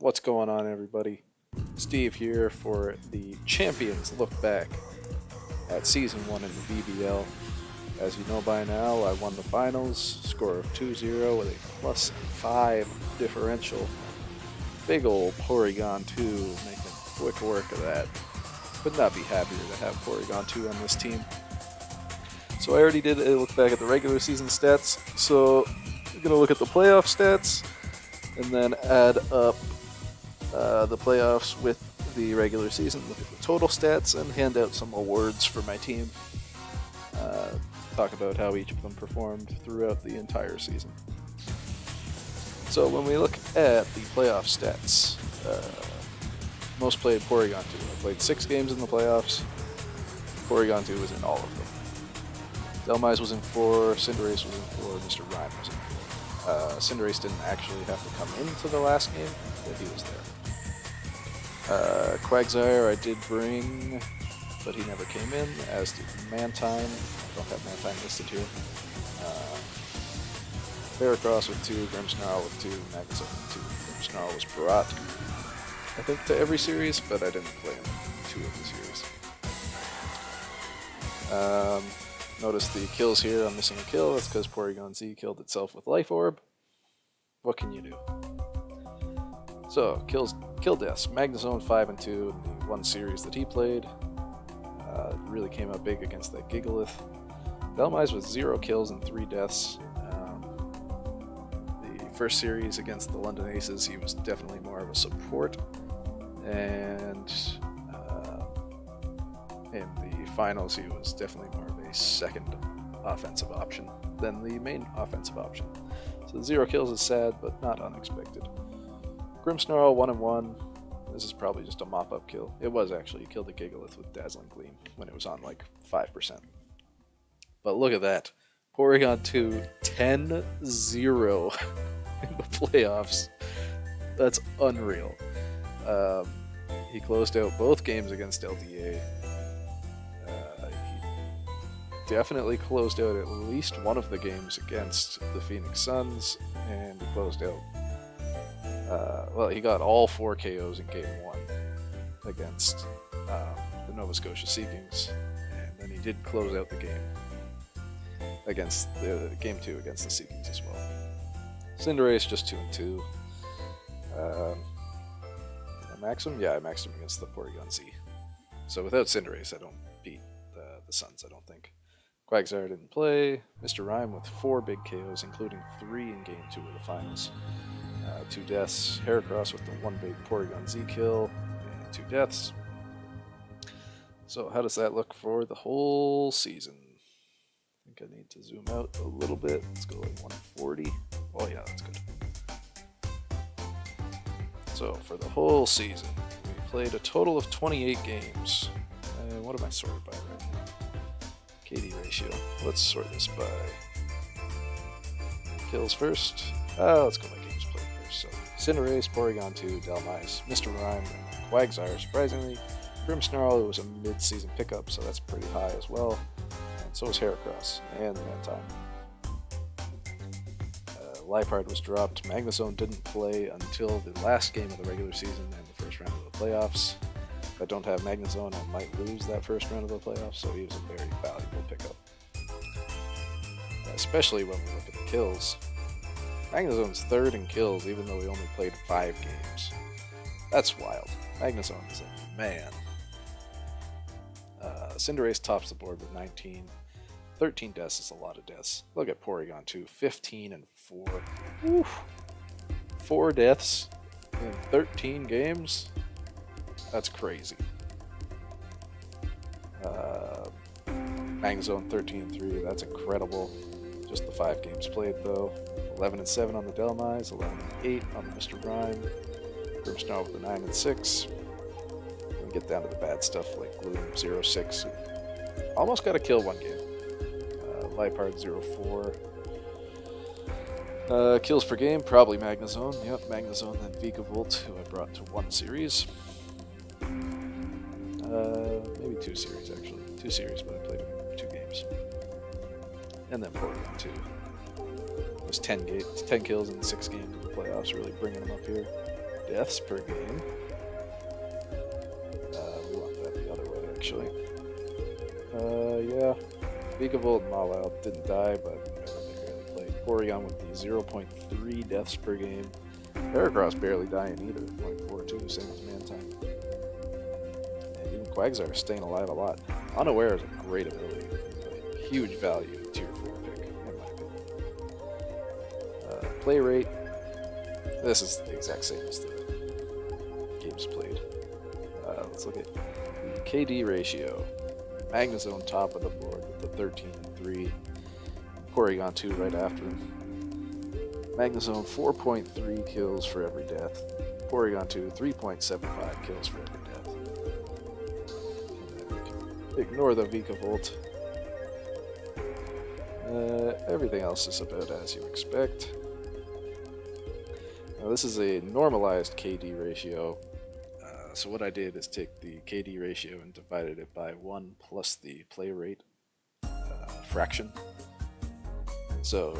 What's going on, everybody? Steve here for the Champions Look Back at Season 1 in the VBL. As you know by now, I won the finals, score of 2-0 with a +5 differential. Big ol' Porygon 2 making quick work of that. Could not be happier to have Porygon 2 on this team. So I already did a look back at the regular season stats, so I'm going to look at the playoff stats and then add up the playoffs with the regular season, look at the total stats, and hand out some awards for my team. Talk about how each of them performed throughout the entire season. So when we look at the playoff stats, most played Porygon 2. I played 6 games in the playoffs. Porygon 2 was in all of them. Delmise was in 4, Cinderace was in 4, Mr. Rhyme was in 4. Cinderace didn't actually have to come into the last game, but he was there. Quagsire I did bring, but he never came in, as did Mantine. I don't have Mantine listed here. Heracross with 2, Grimmsnarl with 2, Magnezone with 2. Grimmsnarl was brought, I think, to every series, but I didn't play him in 2 of the series. Notice the kills here. I'm missing a kill. That's because Porygon Z killed itself with Life Orb. What can you do? So, kill deaths. Magnezone 5 and 2 in the one series that he played. Really came out big against that Gigalith. Delmise with 0 kills and 3 deaths. The first series against the London Aces, he was definitely more of a support. And in the finals, he was definitely more of a second offensive option than the main offensive option. So 0 kills is sad, but not unexpected. Grimmsnarl 1-1. This is probably just a mop-up kill. It was actually. He killed the Gigalith with Dazzling Gleam when it was on like 5%. But look at that. Porygon 2 10-0 in the playoffs. That's unreal. He closed out both games against LDA. He definitely closed out at least one of the games against the Phoenix Suns, and he closed out. Well, he got all 4 KOs in Game 1 against the Nova Scotia Sea Kings, and then he did close out the game against the Game 2 against the Sea Kings as well. Cinderace just 2-2. I maxed him? Yeah, I maxed him against the Porygon Z. So without Cinderace, I don't beat the Suns, I don't think. Quagsire didn't play. Mr. Rhyme with 4 big KOs, including 3 in Game 2 of the finals. 2 deaths. Heracross with the 1 big Porygon Z kill, and 2 deaths. So how does that look for the whole season? I think I need to zoom out a little bit. Let's go like 140. Oh yeah, that's good. So for the whole season, we played a total of 28 games. What am I sorted by right now? KD ratio. Let's sort this by kills first. Let's go by games played first. So Cinderace, Porygon 2, Delmise, Mr. Rhyme, and Quagsire. Surprisingly, Grimmsnarl, it was a mid-season pickup, so that's pretty high as well. And so was Heracross and Mantine. Liepard was dropped. Magnezone didn't play until the last game of the regular season and the first round of the playoffs. If I don't have Magnezone, I might lose that first round of the playoffs, so he was a very valuable pickup. Especially when we look at the kills. Magnezone's 3rd in kills, even though he only played 5 games. That's wild. Magnezone is a man. Cinderace tops the board with 19. 13 deaths is a lot of deaths. Look at Porygon 2, 15 and 4. Oof. 4 deaths in 13 games? That's crazy. Magnezone 13 and 3, that's incredible. Just the 5 games played though. 11 and 7 on the Delmise, 11 and 8 on the Mr. Rhyme. Grimmsnarl with the 9 and 6. We get down to the bad stuff like Gloom 0-6. Almost got a kill one game. Liepard 0-4. Kills per game, probably Magnezone. Yep, Magnezone, then Vikavolt, who I brought to 1 series. Maybe 2 series, actually. 2 series, but I played him 2 games. And then Porygon 2. It was 10 kills in 6 games in the playoffs, really bringing him up here. deaths per game. We want that the other way, actually. Yeah. Vikavolt and Mawile didn't die, but they barely played. Porygon with the 0.3 deaths per game. Heracross barely dying either, 0.42, same as Mantine. And even Quagsire staying alive a lot. Unaware is a great ability. It's a huge value tier 4 pick, in my opinion. Play rate. This is the exact same as the games played. Let's look at the KD ratio. Magnezone top of the board with the 13 and 3. Porygon 2 right after him. Magnezone 4.3 kills for every death. Porygon 2 3.75 kills for every death. Ignore the Vikavolt. Everything else is about as you expect. Now this is a normalized KD ratio. So what I did is take the KD ratio and divided it by 1 plus the play rate fraction. So,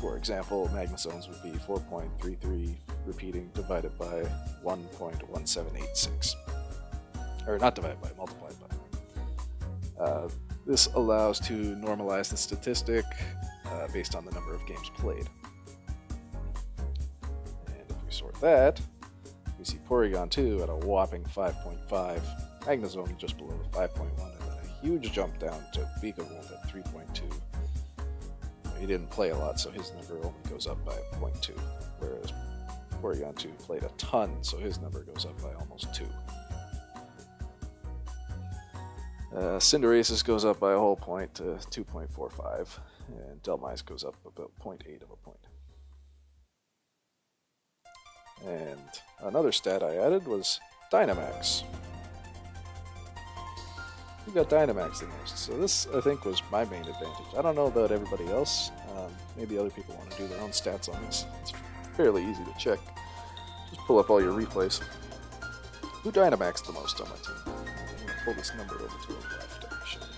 for example, Magnezones would be 4.33 repeating divided by 1.1786. Or not divided by, multiplied by. This allows to normalize the statistic based on the number of games played. And if we sort that, we see Porygon 2 at a whopping 5.5, Magnezone just below the 5.1, and then a huge jump down to Vikavolt at 3.2. He didn't play a lot, so his number only goes up by 0.2, whereas Porygon 2 played a ton, so his number goes up by almost 2. Cinderace's goes up by a whole point to 2.45, and Dhelmise goes up about 0.8 of a point. And another stat I added was Dynamax. Who got Dynamax the most? So this, I think, was my main advantage. I don't know about everybody else. Maybe other people want to do their own stats on this. It's fairly easy to check. Just pull up all your replays. Who Dynamaxed the most on my team? I'm going to pull this number over to the left, actually,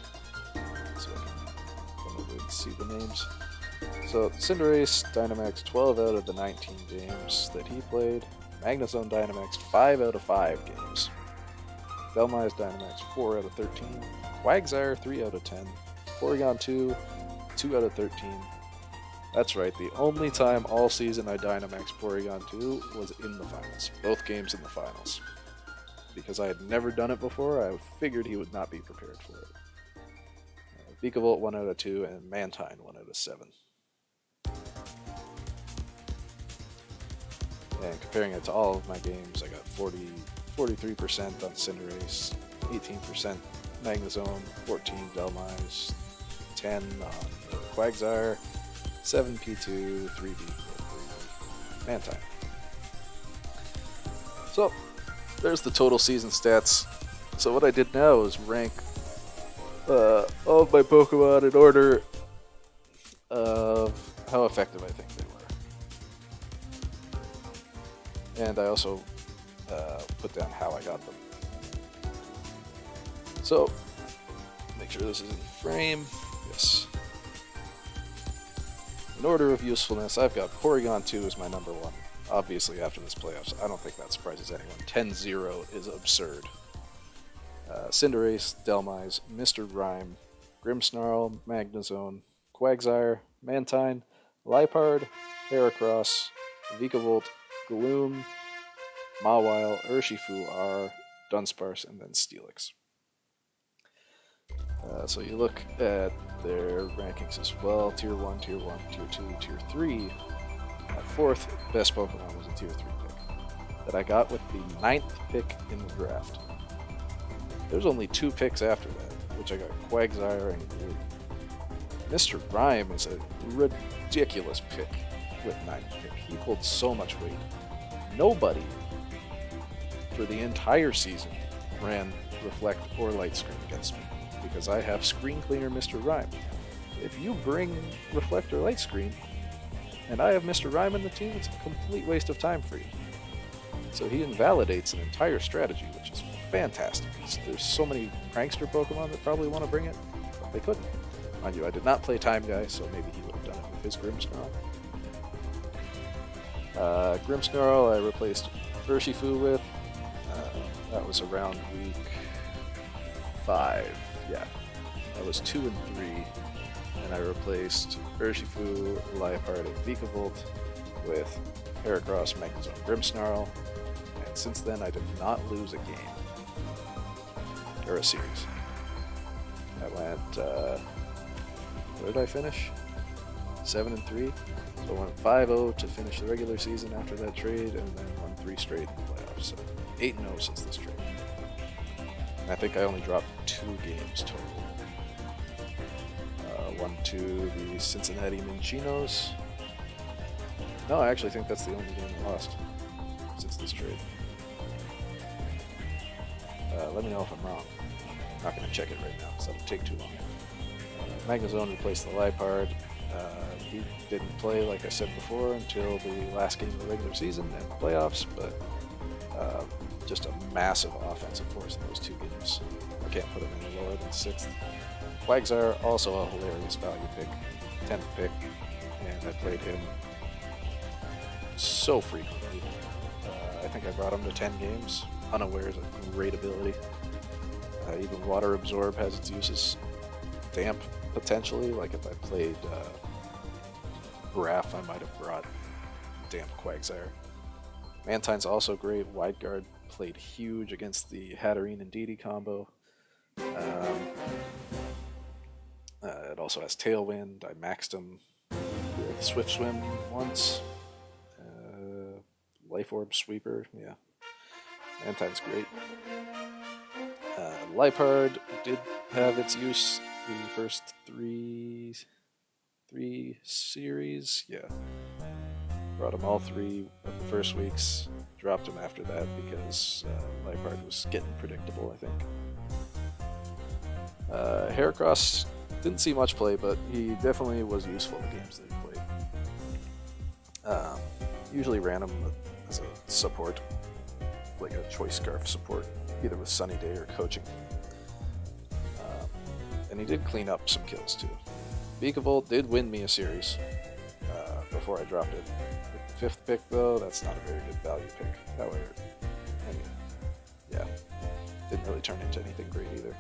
so I can come over and see the names. So, Cinderace Dynamaxed 12 out of the 19 games that he played. Magnezone Dynamaxed 5 out of 5 games. Dhelmise Dynamaxed 4 out of 13. Quagsire 3 out of 10. Porygon 2, 2 out of 13. That's right, the only time all season I Dynamaxed Porygon 2 was in the finals. Both games in the finals. Because I had never done it before, I figured he would not be prepared for it. Vikavolt 1 out of 2 and Mantine 1 out of 7. And comparing it to all of my games, I got 43% on Cinderace, 18% Magnezone, 14 Dhelmise, 10 on Quagsire, 7 P2, 3 Vikavolt, 3 Mantine. So, there's the total season stats. So what I did now is rank all of my Pokemon in order of how effective I think they were. And I also put down how I got them. So, make sure this is in frame. Yes. In order of usefulness, I've got Porygon 2 as my number 1. Obviously, after this playoffs, I don't think that surprises anyone. 10-0 is absurd. Cinderace, Dhelmise, Mr. Rhyme, Grimmsnarl, Magnezone, Quagsire, Mantine, Liepard, Heracross, Vikavolt, Gloom, Mawile, Urshifu R, Dunsparce, and then Steelix. So you look at their rankings as well. Tier 1, Tier 1, Tier 2, Tier 3. My fourth best Pokemon was a Tier 3 pick that I got with the 9th pick in the draft. There's only 2 picks after that, which I got Quagsire and Gloom. Mr. Rhyme is a ridiculous pick with 9th pick. He pulled so much weight. Nobody for the entire season ran Reflect or Light Screen against me because I have Screen Cleaner Mr. Rhyme. If you bring Reflect or Light Screen and I have Mr. Rhyme in the team, it's a complete waste of time for you. So he invalidates an entire strategy, which is fantastic. There's so many prankster Pokemon that probably want to bring it, but they couldn't. Mind you, I did not play Time Guy, so maybe he would have done it with his Grimmsnarl. Grimmsnarl I replaced Urshifu with. That was around week 5. Yeah, that was 2 and 3. And I replaced Urshifu, Liepard, and Vikavolt with Heracross, Magnezone, Grimmsnarl. And since then, I did not lose a game. Or a series. I went, where did I finish? 7 and 3. So I went 5-0 to finish the regular season after that trade, and then won 3 straight in the playoffs. So 8-0 since this trade. And I think I only dropped 2 games total. One to the Cincinnati Minchinos. No, I actually think that's the only game I lost since this trade. Let me know if I'm wrong. I'm not going to check it right now, because that'll take too long. Magnezone replaced the Liepard. He didn't play, like I said before, until the last game of the regular season and the playoffs, but just a massive offensive force in those 2 games. I can't put him any lower than 6th. Quagsire, also a hilarious value pick, 10th pick, and I played him so frequently. I think I brought him to 10 games, unawares of great ability. Even Water Absorb has its uses. Damp, potentially, like if I played Graph, I might have brought Damp Quagsire. Mantine's also great. Wide Guard played huge against the Hatterene and Didi combo. It also has Tailwind. I maxed him with Swift Swim once. Life Orb Sweeper, yeah. Mantine's great. Liepard did have its use the first three series, yeah. Brought him all 3 of the first weeks. Dropped him after that because Liepard was getting predictable, I think. Heracross didn't see much play, but he definitely was useful in the games that he played. Usually ran him as a support, like a Choice Scarf support, either with Sunny Day or coaching. And he did clean up some kills too. Vikavolt did win me a series before I dropped it. The 5th pick though, that's not a very good value pick. However, I mean, yeah, didn't really turn into anything great either.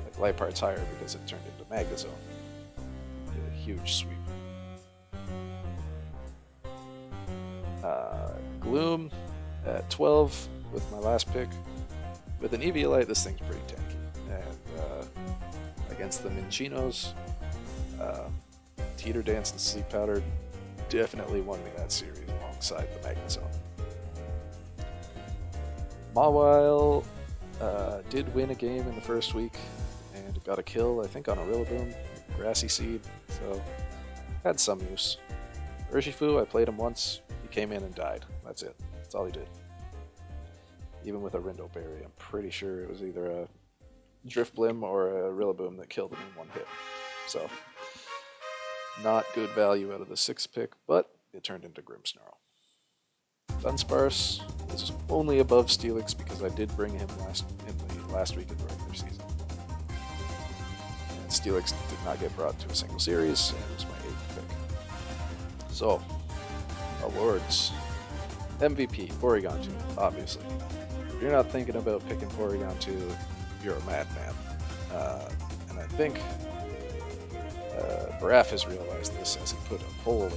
Like Liepard's higher because it turned into Magnezone. Did a huge sweep. Gloom at 12 with my last pick. With an Eviolite, this thing's pretty tanky. And against the Minchinos, Teeter Dance and Sleep Powder definitely won me that series alongside the Magnezone. Mawile did win a game in the first week and got a kill, I think, on a Rillaboom, Grassy Seed, so had some use. Urshifu, I played him once. He came in and died. That's it. That's all he did. Even with a Rindo Berry, I'm pretty sure it was either a Drifblim or a Rillaboom that killed him in 1 hit. So, not good value out of the 6th pick, but it turned into Grimmsnarl. Dunsparce is only above Steelix because I did bring him in the last week of the regular season. And Steelix did not get brought to a single series, and it was my 8th pick. So, awards. MVP, Porygon 2, obviously. If you're not thinking about picking Porygon 2, you're a madman. And I think Baraf has realized this as he put a poll in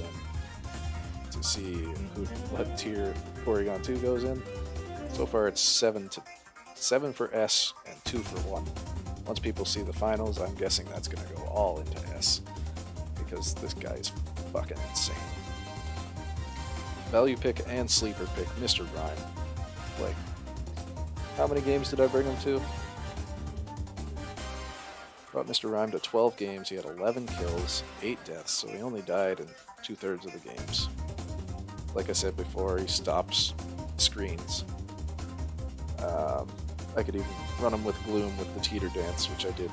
to see what tier Porygon 2 goes in. So far it's 7 for S and 2 for 1. Once people see the finals, I'm guessing that's going to go all into S because this guy is fucking insane. Value pick and sleeper pick, Mr. Rhyme. Like, how many games did I bring him to? Brought Mr. Rhyme to 12 games. He had 11 kills, 8 deaths, so he only died in 2/3 of the games. Like I said before, he stops screens. I could even run him with Gloom with the Teeter Dance, which I did.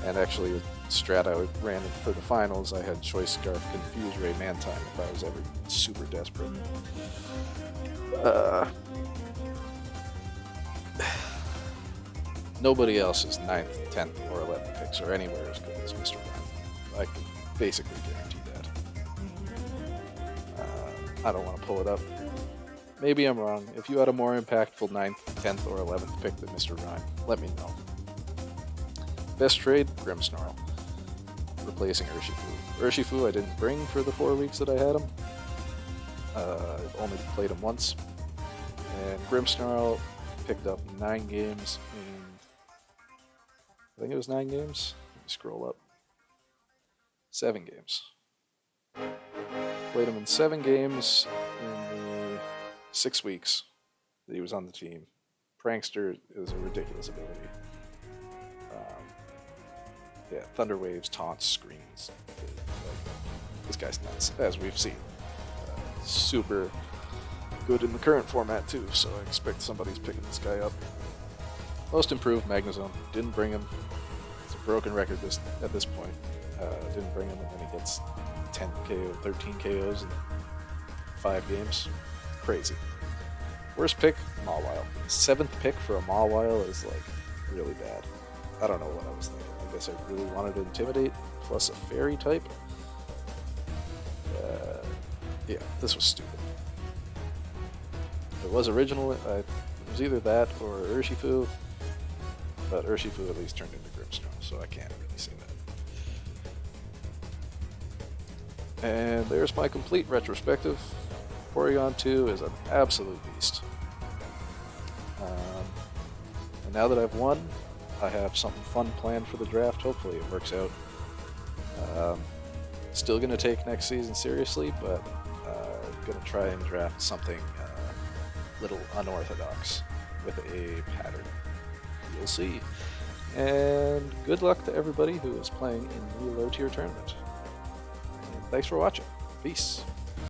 And actually, with Strat I ran for the finals, I had Choice Scarf, Confuse Ray, Mantine if I was ever super desperate. Nobody else is 9th, 10th, or 11th picks are anywhere as good as Mr. Rhyme. I can basically guarantee that. I don't want to pull it up Maybe I'm wrong. If you had a more impactful 9th, 10th, or 11th pick than Mr. Rhyme, let me know. Best trade, Grimmsnarl, replacing Urshifu. Urshifu I didn't bring for the 4 weeks that I had him. I've only played him once. And Grimmsnarl picked up 9 games in... I think it was 9 games. Let me scroll up. 7 games. Played him in 7 games in the 6 weeks that he was on the team. Prankster is a ridiculous ability. Yeah, Thunder Waves, taunts, screens. This guy's nuts, as we've seen. Super good in the current format too, so I expect somebody's picking this guy up. Most improved, Magnezone. Didn't bring him. It's a broken record at this point. Didn't bring him, and then he gets 10 KO, 13 KOs in 5 games. Crazy. Worst pick, Mawile. 7th pick for a Mawile is like really bad. I don't know what I was thinking. I guess I really wanted to Intimidate plus a Fairy type. Yeah, this was stupid. It was original. It was either that or Urshifu, but Urshifu at least turned into Grimmsnarl, so I can't really say that. And there's my complete retrospective. Porygon 2 is an absolute beast. And now that I've won, I have something fun planned for the draft. Hopefully it works out. Still going to take next season seriously, but I'm going to try and draft something little unorthodox with a pattern. You'll see. And good luck to everybody who is playing in the low tier tournament. And thanks for watching. Peace.